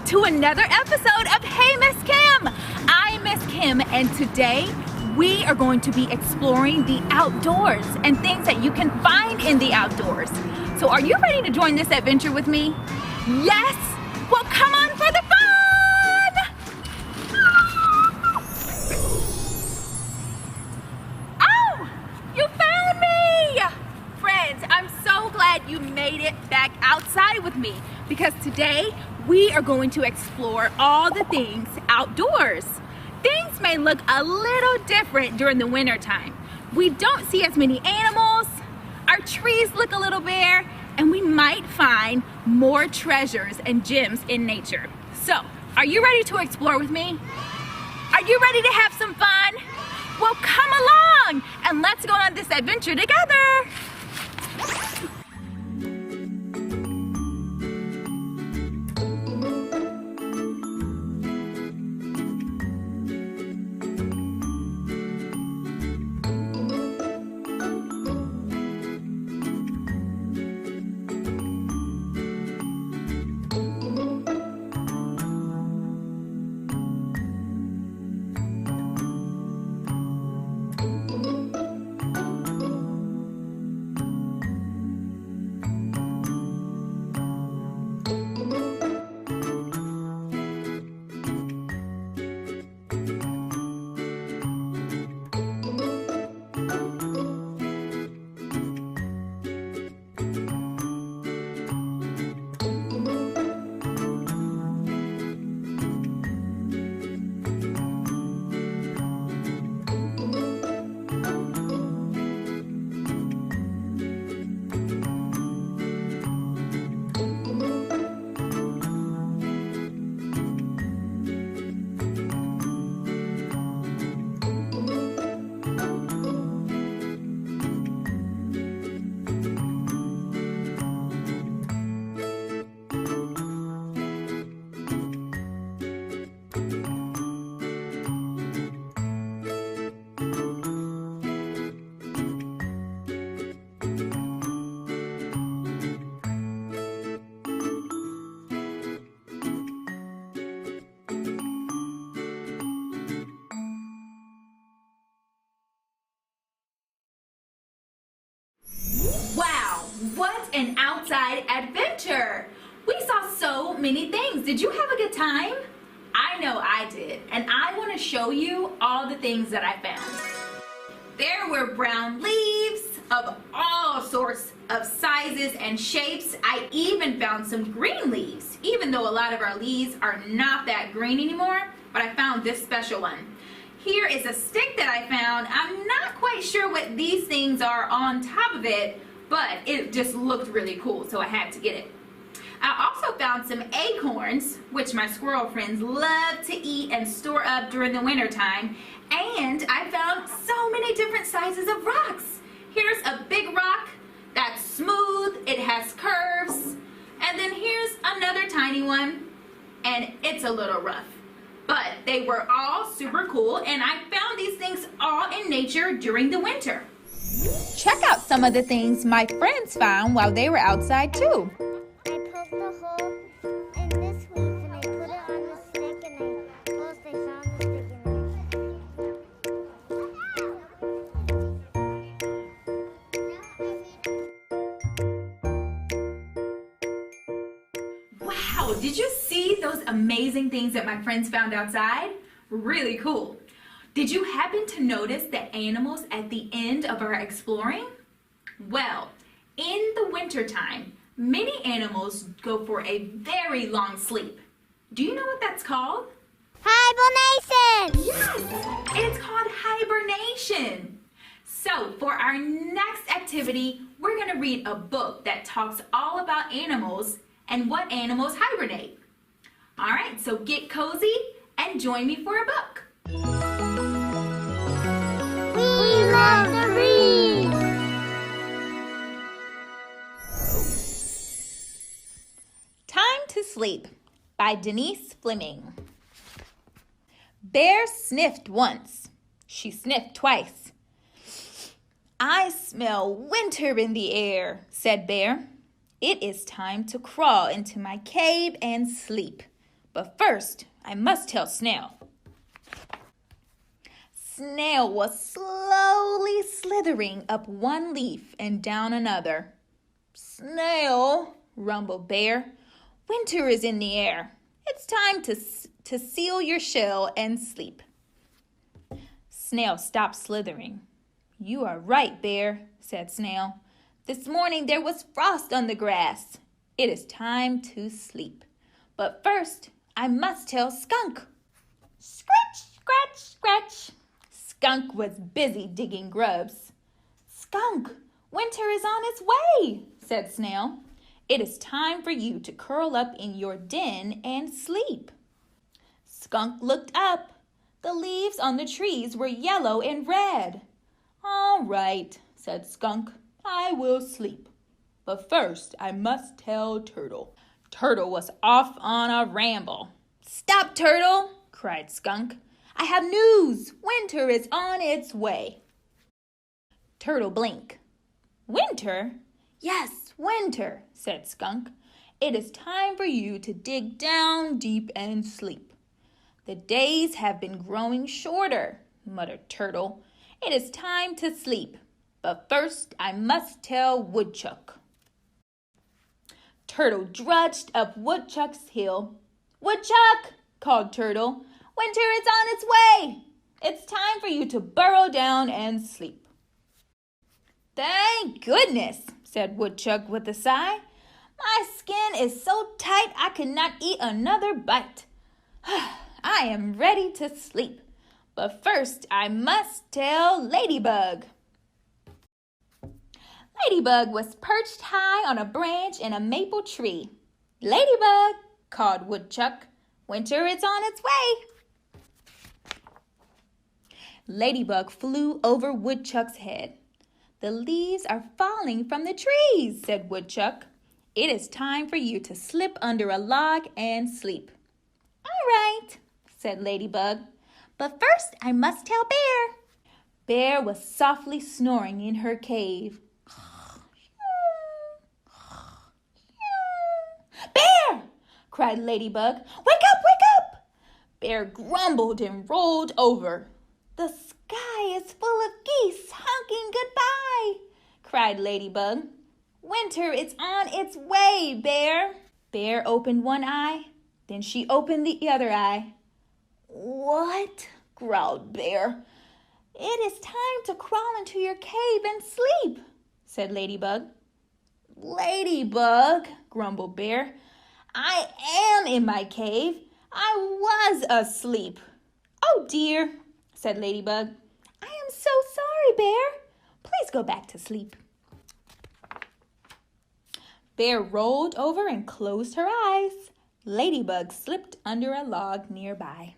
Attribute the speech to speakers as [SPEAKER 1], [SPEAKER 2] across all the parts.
[SPEAKER 1] to another episode of Hey Miss Kim. I'm Miss Kim, and today we are going to be exploring the outdoors and things that you can find in the outdoors. So are you ready to join this adventure with me? Yes? Well, come on for the fun! Oh, you found me! Friends, I'm so glad you made it back outside with me because today we are going to explore all the things outdoors. Things may look a little different during the winter time. We don't see as many animals, our trees look a little bare, and we might find more treasures and gems in nature. So, are you ready to explore with me? Are you ready to have some fun? Well, come along and let's go on this adventure together. Wow, what an outside adventure! We saw so many things. Did you have a good time? I know I did, and I want to show you all the things that I found. There were brown leaves of all sorts of sizes and shapes. I even found some green leaves, even though a lot of our leaves are not that green anymore, but I found this special one. Here is a stick that I found. I'm not quite sure what these things are on top of it, but it just looked really cool, so I had to get it. I also found some acorns, which my squirrel friends love to eat and store up during the winter time. And I found so many different sizes of rocks. Here's a big rock that's smooth, it has curves. And then here's another tiny one, and it's a little rough. But they were all super cool, and I found these things all in nature during the winter. Check out some of the things my friends found while they were outside too.
[SPEAKER 2] I poked a hole in this leaf and I put it on the stick and I closed, I found the stick.
[SPEAKER 1] Wow, did you see those amazing things that my friends found outside? Really cool. Did you happen to notice the animals at the end of our exploring? Well, in the wintertime, many animals go for a very long sleep. Do you know what that's called?
[SPEAKER 2] Hibernation!
[SPEAKER 1] Yes, it's called hibernation. So for our next activity, we're going to read a book that talks all about animals and what animals hibernate. All right, so get cozy and join me for a book.
[SPEAKER 2] We love to read!
[SPEAKER 1] Time to Sleep by Denise Fleming. Bear sniffed once. She sniffed twice. I smell winter in the air, said Bear. It is time to crawl into my cave and sleep. But first, I must tell Snail. Snail was slowly slithering up one leaf and down another. Snail, rumbled Bear, winter is in the air. It's time to seal your shell and sleep. Snail stopped slithering. You are right, Bear, said Snail. This morning there was frost on the grass. It is time to sleep. But first, I must tell Skunk. Scratch, scratch, scratch. Skunk was busy digging grubs. Skunk, winter is on its way, said Snail. It is time for you to curl up in your den and sleep. Skunk looked up. The leaves on the trees were yellow and red. All right, said Skunk. I will sleep. But first, I must tell Turtle. Turtle was off on a ramble. Stop, Turtle, cried Skunk. I have news. Winter is on its way. Turtle blinked. Winter? Yes, winter, said Skunk. It is time for you to dig down deep and sleep. The days have been growing shorter, muttered Turtle. It is time to sleep. But first I must tell Woodchuck. Turtle drudged up Woodchuck's hill. Woodchuck, called Turtle. Winter is on its way. It's time for you to burrow down and sleep. Thank goodness, said Woodchuck with a sigh. My skin is so tight I cannot eat another bite. I am ready to sleep. But first I must tell Ladybug. Ladybug was perched high on a branch in a maple tree. Ladybug, called Woodchuck, winter is on its way. Ladybug flew over Woodchuck's head. The leaves are falling from the trees, said Woodchuck. It is time for you to slip under a log and sleep. All right, said Ladybug. But first I must tell Bear. Bear was softly snoring in her cave. Bear! cried Ladybug. Wake up, wake up! Bear grumbled and rolled over. The sky is full of geese honking goodbye, cried Ladybug. Winter is on its way, Bear. Bear opened one eye, then she opened the other eye. What? Growled Bear. It is time to crawl into your cave and sleep, said Ladybug. Ladybug, grumbled Bear. I am in my cave. I was asleep. Oh dear, said Ladybug. I am so sorry, Bear. Please go back to sleep. Bear rolled over and closed her eyes. Ladybug slipped under a log nearby.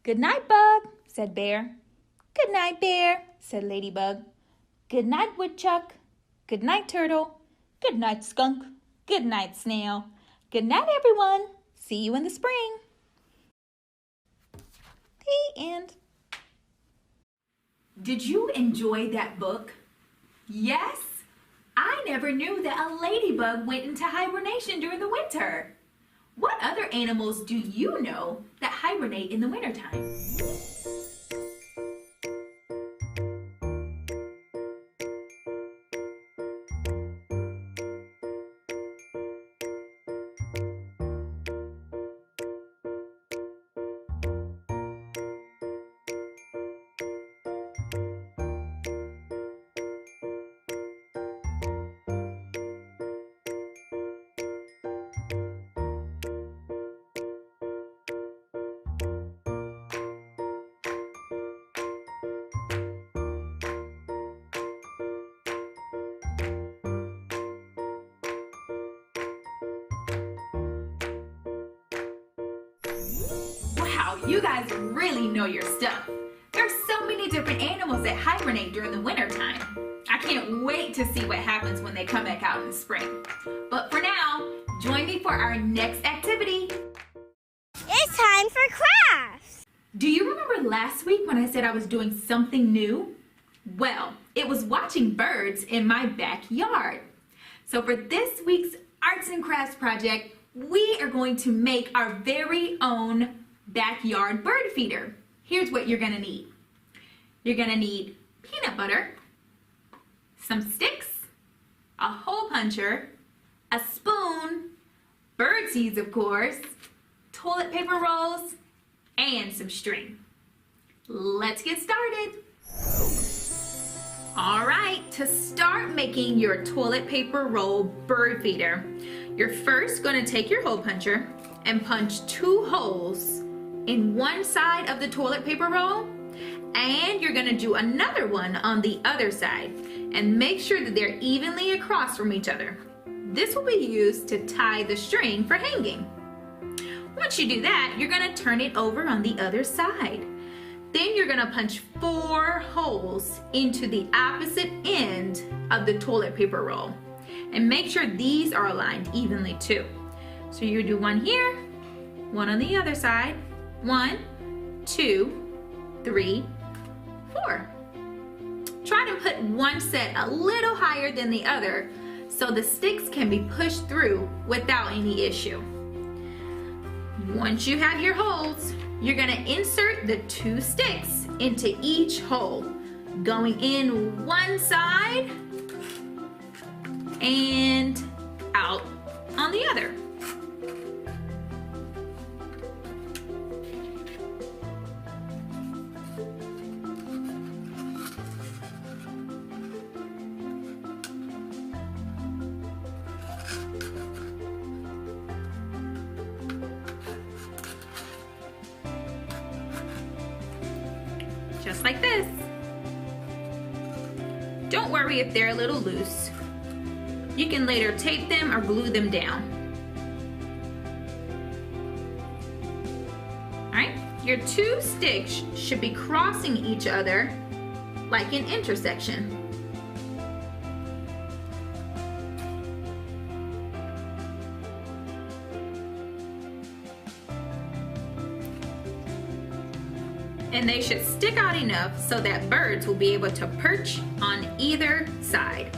[SPEAKER 1] Good night, Bug, said Bear. Good night, Bear, said Ladybug. Good night, Woodchuck. Good night, Turtle. Good night, Skunk. Good night, Snail. Good night, everyone. See you in the spring. The end.
[SPEAKER 3] Did you enjoy that book? Yes? I never knew that a ladybug went into hibernation during the winter. What other animals do you know that hibernate in the wintertime? Wow, you guys really know your stuff. There's so many different animals that hibernate during the winter time. I can't wait to see what happens when they come back out in the spring. But for now, join me for our next activity.
[SPEAKER 2] It's time for crafts.
[SPEAKER 3] Do you remember last week when I said I was doing something new? Well, it was watching birds in my backyard. So for this week's Arts and Crafts project,
[SPEAKER 1] we are going to make our very own backyard bird feeder. Here's what you're gonna need. You're gonna need peanut butter, some sticks, a hole puncher, a spoon, bird seeds of course, toilet paper rolls, and some string. Let's get started. All right, to start making your toilet paper roll bird feeder, you're first going to take your hole puncher and punch 2 holes in one side of the toilet paper roll, and you're going to do another one on the other side and make sure that they're evenly across from each other. This will be used to tie the string for hanging. Once you do that, you're going to turn it over on the other side. Then you're gonna punch 4 holes into the opposite end of the toilet paper roll. And make sure these are aligned evenly too. So you do 1 here, 1 on the other side, 1, 2, 3, 4. Try to put one set a little higher than the other so the sticks can be pushed through without any issue. Once you have your holes, you're gonna insert the 2 sticks into each hole, going in one side and out on the other. Just like this. Don't worry if they're a little loose. You can later tape them or glue them down. Alright, your 2 sticks should be crossing each other like an intersection. And they should stick out enough so that birds will be able to perch on either side.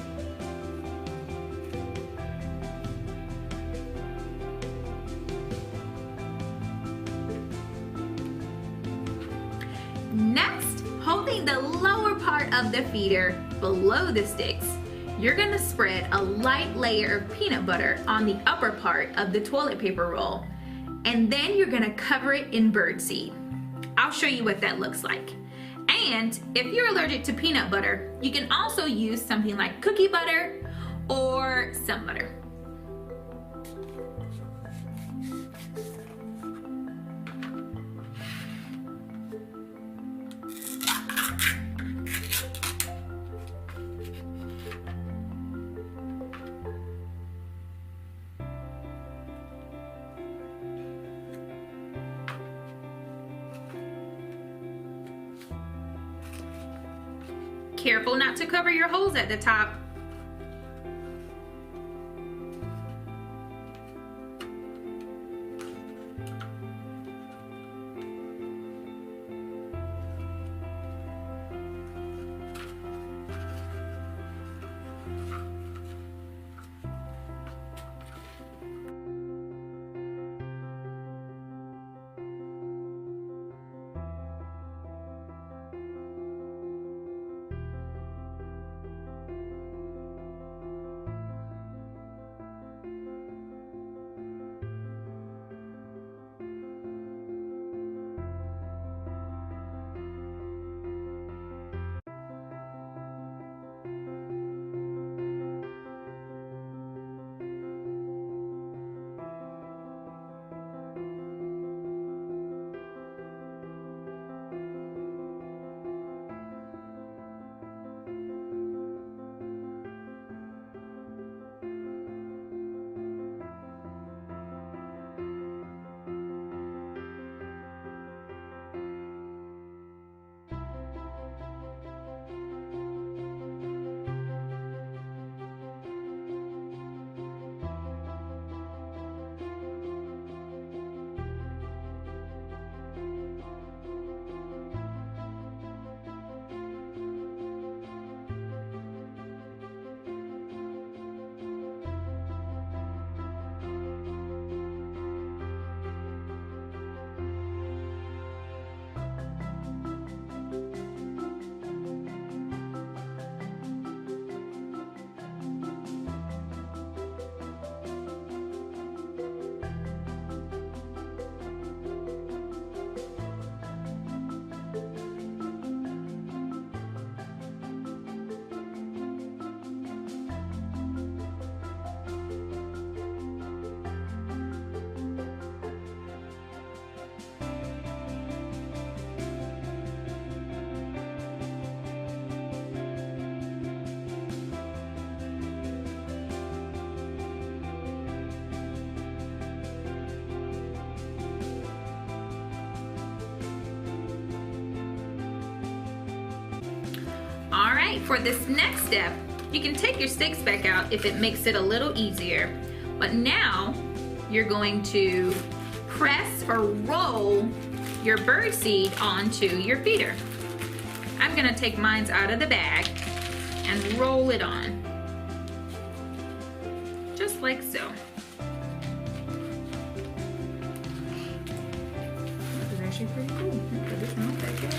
[SPEAKER 1] Next, holding the lower part of the feeder below the sticks, you're gonna spread a light layer of peanut butter on the upper part of the toilet paper roll, and then you're gonna cover it in bird seed. I'll show you what that looks like. And if you're allergic to peanut butter, you can also use something like cookie butter or some butter. Careful not to cover your holes at the top.
[SPEAKER 3] for this next step, you can take your sticks back out if it makes it a little easier. But now you're going to press or roll your bird seed onto your feeder. I'm gonna take mine out of the bag and roll it on. Just like so. This is actually pretty cool. It doesn't look that good.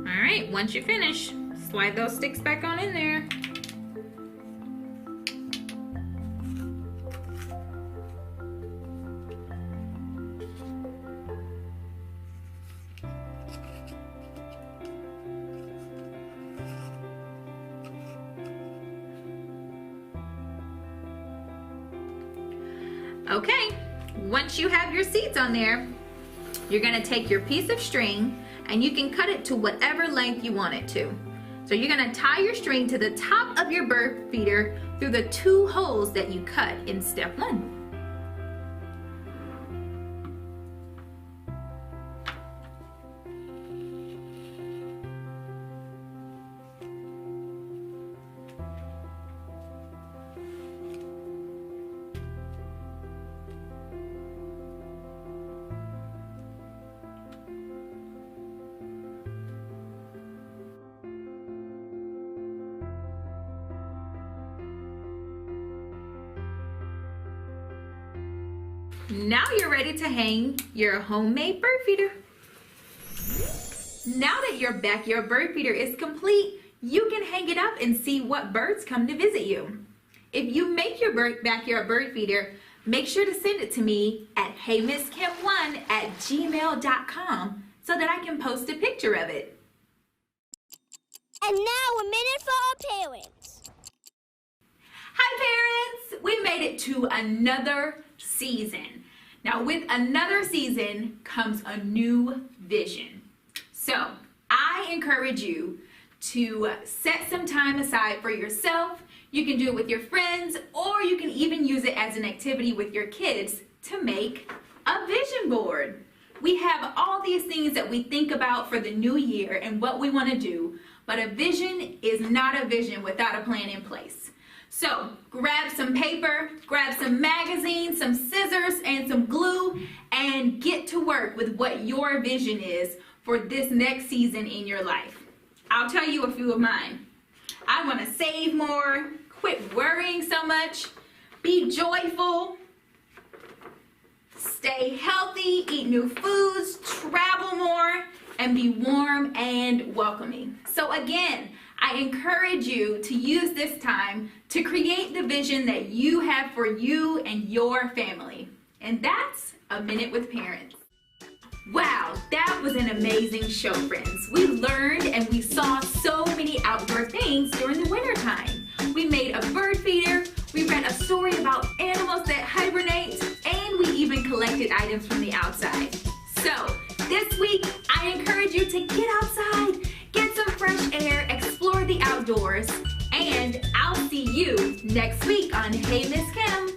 [SPEAKER 3] Alright, once you finish, slide those sticks back on in there. Okay, once you have your seeds on there, you're gonna take your piece of string and you can cut it to whatever length you want it to. So you're gonna tie your string to the top of your bird feeder through the 2 holes that you cut in step 1. Now you're ready to hang your homemade bird feeder. Now that your backyard bird feeder is complete, you can hang it up and see what birds come to visit you. If you make your backyard bird feeder, make sure to send it to me at heymisskim1@gmail.com so that I can post a picture of it.
[SPEAKER 2] And now a minute for our parents.
[SPEAKER 1] Hi parents! We made it to another season. Now with another season comes a new vision. So I encourage you to set some time aside for yourself. You can do it with your friends, or you can even use it as an activity with your kids to make a vision board. We have all these things that we think about for the new year and what we want to do, but a vision is not a vision without a plan in place. So grab some paper, grab some magazines, some scissors, and some glue, and get to work with what your vision is for this next season in your life. I'll tell you a few of mine. I want to save more, quit worrying so much, be joyful, stay healthy, eat new foods, travel more, and be warm and welcoming. So again, I encourage you to use this time to create the vision that you have for you and your family. And that's A Minute with Parents. Wow, that was an amazing show, friends. We learned and we saw so many outdoor things during the winter time. We made a bird feeder, we read a story about animals that hibernate, and we even collected items from the outside. So, this week, I encourage you to get outside, get some fresh air, explore the outdoors, and I'll see you next week on Hey Miss Kim.